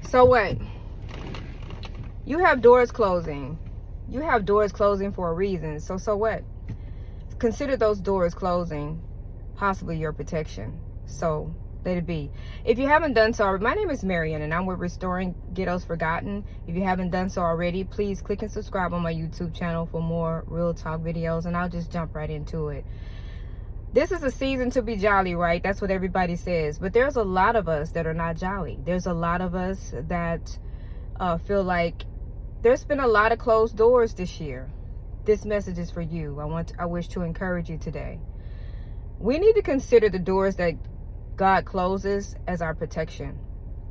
So what? You have doors closing. You have doors closing for a reason. So what? Consider those doors closing possibly your protection. So let it be. If you haven't done so, my name is Marion and I'm with Restoring Ghettos Forgotten. If you haven't done so already, please click and subscribe on my YouTube channel for more real talk videos, and I'll just jump right into it. This is a season to be jolly, right? That's what everybody says. But there's a lot of us that are not jolly. There's a lot of us that feel like there's been a lot of closed doors this year. This message is for you. I wish to encourage you today. We need to consider the doors that God closes as our protection.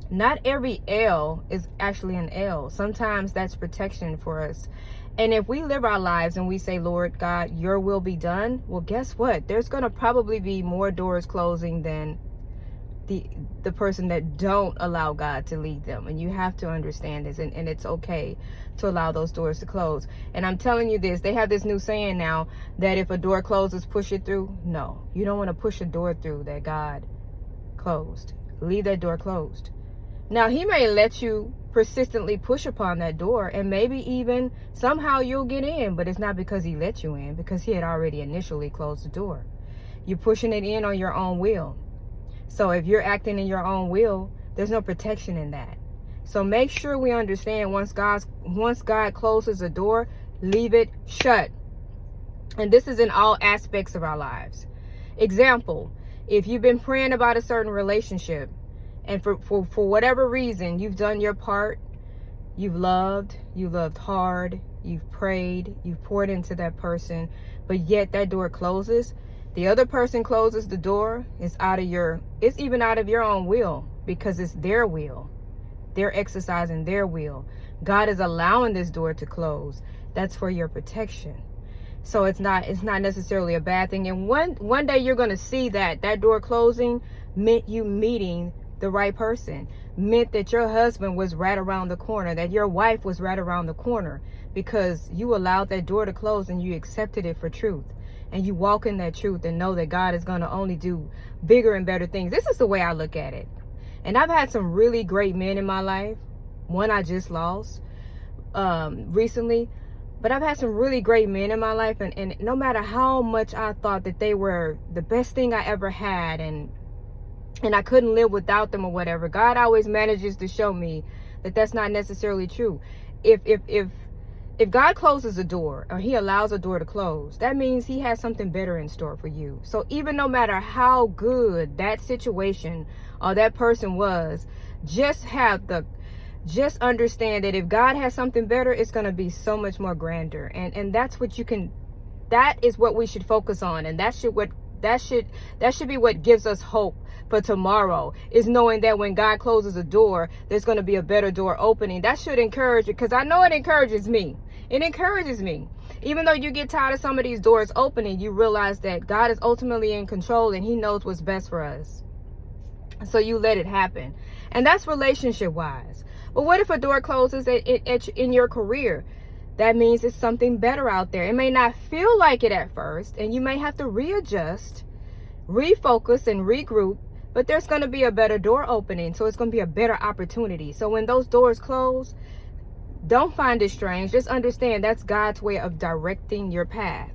Not every L is actually an L. Sometimes that's protection for us. And if we live our lives and we say, Lord God, your will be done, well, guess what? There's going to probably be more doors closing than the person that don't allow God to lead them. And you have to understand this, and it's okay to allow those doors to close. And I'm telling you this, they have this new saying now that if a door closes, push it through. No, you don't want to push a door through that God closed. Leave that door closed. Now, he may let you persistently push upon that door, and maybe even somehow you'll get in, but it's not because he let you in, because he had already initially closed the door. You're pushing it in on your own will. So if you're acting in your own will, there's no protection in that. So make sure we understand once God closes a door, leave it shut. And this is in all aspects of our lives. Example, if you've been praying about a certain relationship, and for whatever reason, you've done your part, you loved hard, you've prayed, you've poured into that person, but yet that door closes, the other person closes the door, it's even out of your own will, because it's their will. They're exercising their will. God is allowing this door to close. That's for your protection. So it's not necessarily a bad thing. And one day you're going to see that door closing meant you meeting the right person, meant that your husband was right around the corner, that your wife was right around the corner, because you allowed that door to close and you accepted it for truth. And you walk in that truth and know that God is going to only do bigger and better things. This is the way I look at it. And I've had some really great men in my life. One I just lost recently. But I've had some really great men in my life. And no matter how much I thought that they were the best thing I ever had, and I couldn't live without them or whatever, God always manages to show me that that's not necessarily true. If God closes a door, or he allows a door to close, that means he has something better in store for you. So even no matter how good that situation or that person was, just understand that if God has something better, it's going to be so much more grander. And that is what we should focus on. And that should be what gives us hope for tomorrow, is knowing that when God closes a door, there's going to be a better door opening. That should encourage you, because I know it encourages me. It encourages me. Even though you get tired of some of these doors opening, you realize that God is ultimately in control and he knows what's best for us. So you let it happen. And that's relationship wise. But what if a door closes in your career? That means it's something better out there. It may not feel like it at first, and you may have to readjust, refocus, and regroup, but there's going to be a better door opening. So it's going to be a better opportunity. So when those doors close, don't find it strange. Just understand that's God's way of directing your path.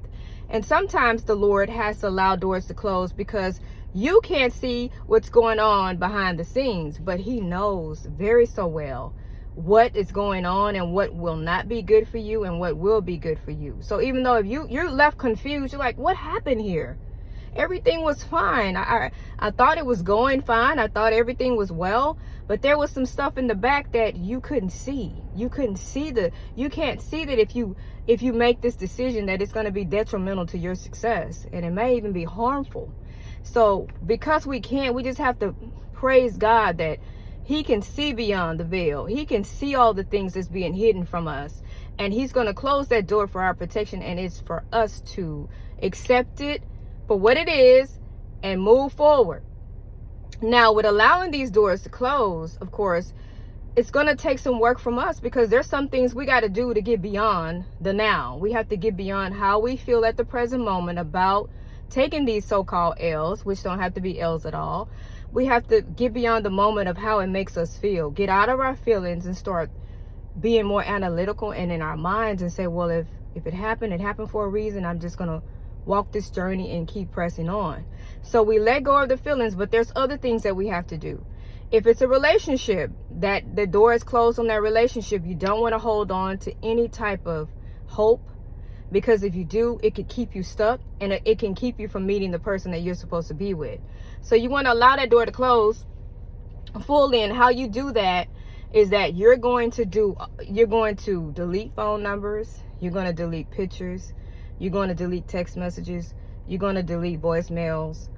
And sometimes the Lord has to allow doors to close because you can't see what's going on behind the scenes, but he knows very so well what is going on and what will not be good for you and what will be good for you. So even though if you're left confused, you're like, what happened here? Everything was fine. I thought it was going fine. I thought everything was well, but there was some stuff in the back that you couldn't see. You can't see that if you make this decision that it's going to be detrimental to your success, and it may even be harmful. So because we just have to praise God that he can see beyond the veil. He can see all the things that's being hidden from us, and he's going to close that door for our protection, and it's for us to accept it for what it is and move forward. Now, with allowing these doors to close, of course, it's going to take some work from us, because there's some things we got to do to get beyond the now. We have to get beyond how we feel at the present moment about taking these so-called L's, which don't have to be L's at all. We have to get beyond the moment of how it makes us feel. Get out of our feelings and start being more analytical and in our minds and say, well, if it happened for a reason. I'm just going to walk this journey and keep pressing on. So we let go of the feelings, but there's other things that we have to do. If it's a relationship that the door is closed on that relationship, you don't want to hold on to any type of hope, because if you do, it could keep you stuck and it can keep you from meeting the person that you're supposed to be with. So you want to allow that door to close fully, and how you do that is that you're going to delete phone numbers, you're going to delete pictures, you're going to delete text messages, you're going to delete voicemails,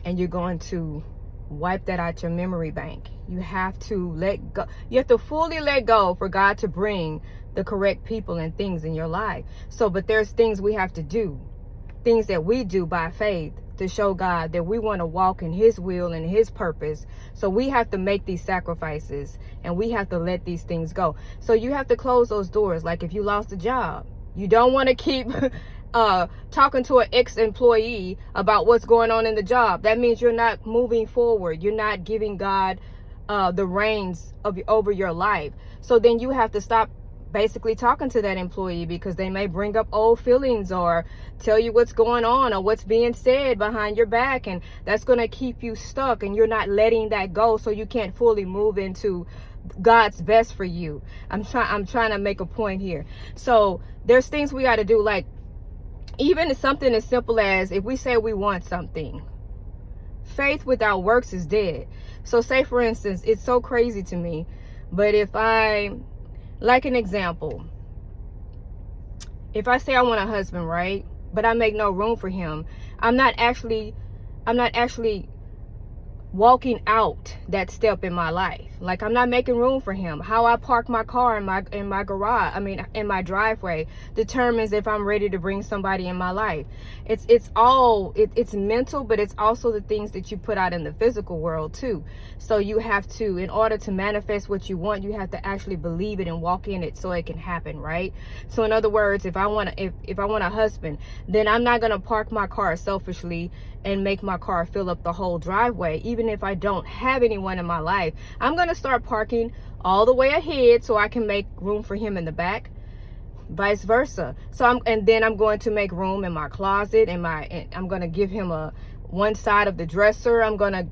and you're going to wipe that out your memory bank. You have to let go. You have to fully let go for God to bring the correct people and things in your life. So, but there's things we have to do, things that we do by faith to show God that we want to walk in his will and his purpose. So we have to make these sacrifices and we have to let these things go. So you have to close those doors. Like if you lost a job, you don't want to keep talking to an ex-employee about what's going on in the job. That means you're not moving forward. You're not giving God the reins over your life. So then you have to stop basically talking to that employee, because they may bring up old feelings or tell you what's going on or what's being said behind your back, and that's going to keep you stuck, and you're not letting that go, so you can't fully move into God's best for you. I'm trying to make a point here. So there's things we got to do, like even something as simple as if we say we want something, faith without works is dead. So say for instance, it's so crazy to me, but if like an example, if I say I want a husband, right, but I make no room for him, I'm not actually walking out that step in my life. Like I'm not making room for him. How I park my car in my garage, in my driveway, determines if I'm ready to bring somebody in my life. It's mental, but it's also the things that you put out in the physical world too. So you have to, in order to manifest what you want, you have to actually believe it and walk in it so it can happen, right? So in other words, if I want a husband, then I'm not gonna park my car selfishly and make my car fill up the whole driveway. Even if I don't have anyone in my life, I'm going to start parking all the way ahead so I can make room for him in the back, vice versa. And then I'm going to make room in my closet, and I'm going to give him one side of the dresser. I'm going to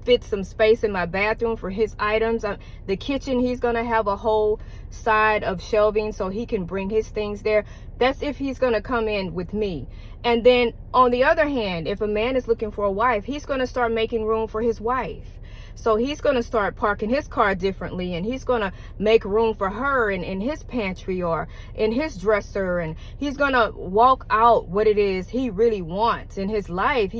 fit some space in my bathroom for his items. The kitchen, he's going to have a whole side of shelving so he can bring his things there. That's if he's going to come in with me. And then on the other hand, if a man is looking for a wife, he's going to start making room for his wife. So he's going to start parking his car differently, and he's going to make room for her in his pantry or in his dresser, and he's going to walk out what it is he really wants in his life.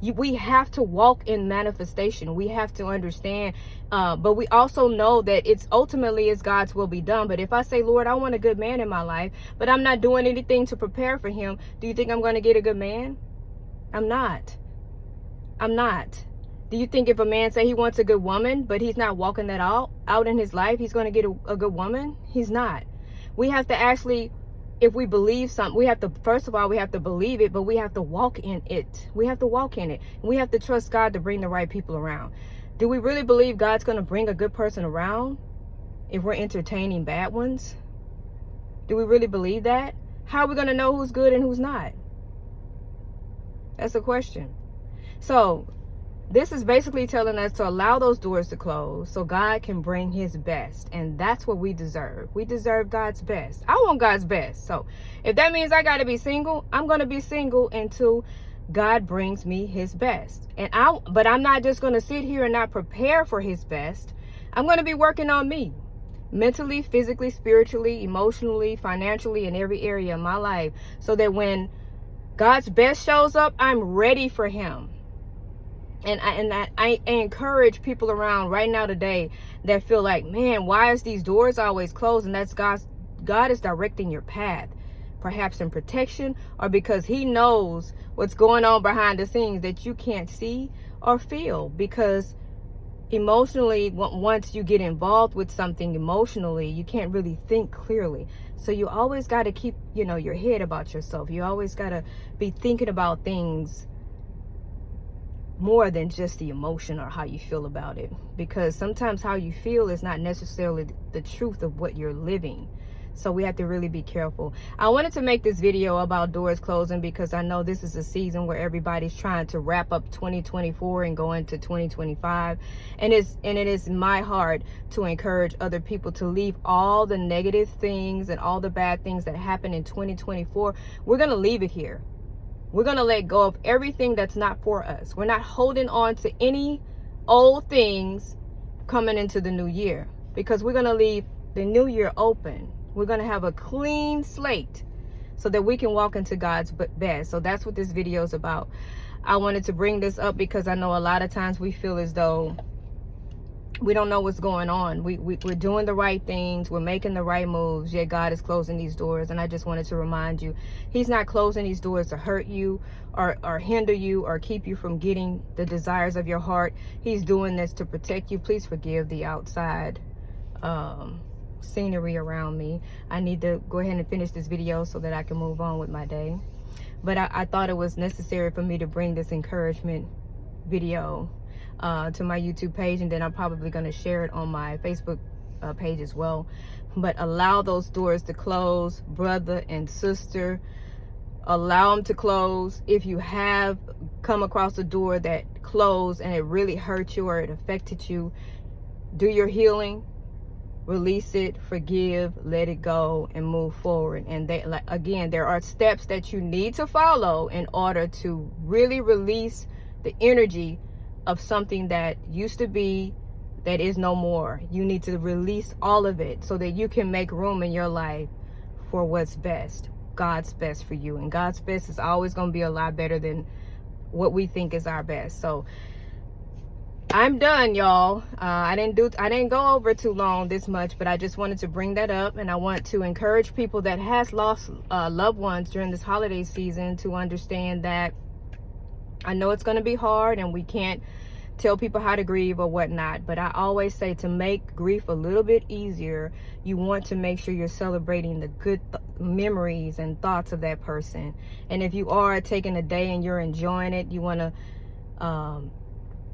We have to walk in manifestation. We have to understand, but we also know that it's ultimately God's will be done. But if I say, Lord, I want a good man in my life, but I'm not doing anything to prepare for him, do you think I'm going to get a good man? I'm not. Do you think if a man say he wants a good woman, but he's not walking that out in his life, he's going to get a good woman? He's not. We have to actually, if we believe something, we have to, first of all, we have to believe it, but we have to walk in it. We have to walk in it. We have to trust God to bring the right people around. Do we really believe God's going to bring a good person around if we're entertaining bad ones? Do we really believe that? How are we going to know who's good and who's not? That's the question. So this is basically telling us to allow those doors to close so God can bring his best. And that's what we deserve. We deserve God's best. I want God's best. So if that means I got to be single, I'm going to be single until God brings me his best. But I'm not just going to sit here and not prepare for his best. I'm going to be working on me. Mentally, physically, spiritually, emotionally, financially, in every area of my life. So that when God's best shows up, I'm ready for him. And I encourage people around right now today that feel like, man, why is these doors always closed? And that's God is directing your path, perhaps in protection, or because he knows what's going on behind the scenes that you can't see or feel. Because emotionally, once you get involved with something emotionally, you can't really think clearly. So you always got to keep, your head about yourself. You always got to be thinking about things more than just the emotion or how you feel about it, because sometimes how you feel is not necessarily the truth of what you're living. So we have to really be careful. I wanted to make this video about doors closing because I know this is a season where everybody's trying to wrap up 2024 and go into 2025. And it is my heart to encourage other people to leave all the negative things and all the bad things that happen in 2024. We're going to leave it here. We're going to let go of everything that's not for us. We're not holding on to any old things coming into the new year, because we're going to leave the new year open. We're going to have a clean slate so that we can walk into God's best. So that's what this video is about. I wanted to bring this up because I know a lot of times we feel as though we don't know what's going on. We're doing the right things. We're making the right moves. Yet God is closing these doors. And I just wanted to remind you, he's not closing these doors to hurt you or hinder you or keep you from getting the desires of your heart. He's doing this to protect you. Please forgive the outside scenery around me. I need to go ahead and finish this video so that I can move on with my day. But I thought it was necessary for me to bring this encouragement video to my YouTube page, and then I'm probably going to share it on my Facebook page as well. But allow those doors to close, brother and sister. Allow them to close. If you have come across a door that closed and it really hurt you or it affected you, do your healing. Release it, forgive, let it go, and move forward. And again, there are steps that you need to follow in order to really release the energy of something that used to be, that is no more. You need to release all of it so that you can make room in your life for what's best, God's best for you. And God's best is always going to be a lot better than what we think is our best. So I'm done, y'all. I didn't go over too long this much, but I just wanted to bring that up, and I want to encourage people that has lost loved ones during this holiday season to understand that I know it's going to be hard and we can't tell people how to grieve or whatnot, but I always say to make grief a little bit easier, you want to make sure you're celebrating the good memories and thoughts of that person. And if you are taking a day and you're enjoying it, you want to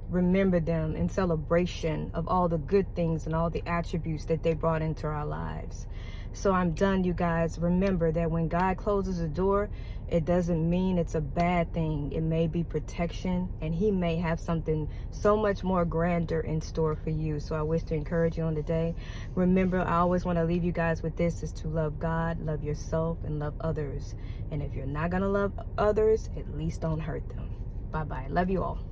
remember them in celebration of all the good things and all the attributes that they brought into our lives. So I'm done, you guys. Remember that when God closes a door, it doesn't mean it's a bad thing. It may be protection, and he may have something so much more grander in store for you. So I wish to encourage you on the day. Remember, I always want to leave you guys with this, is to love God, love yourself, and love others. And if you're not going to love others, at least don't hurt them. Bye-bye. Love you all.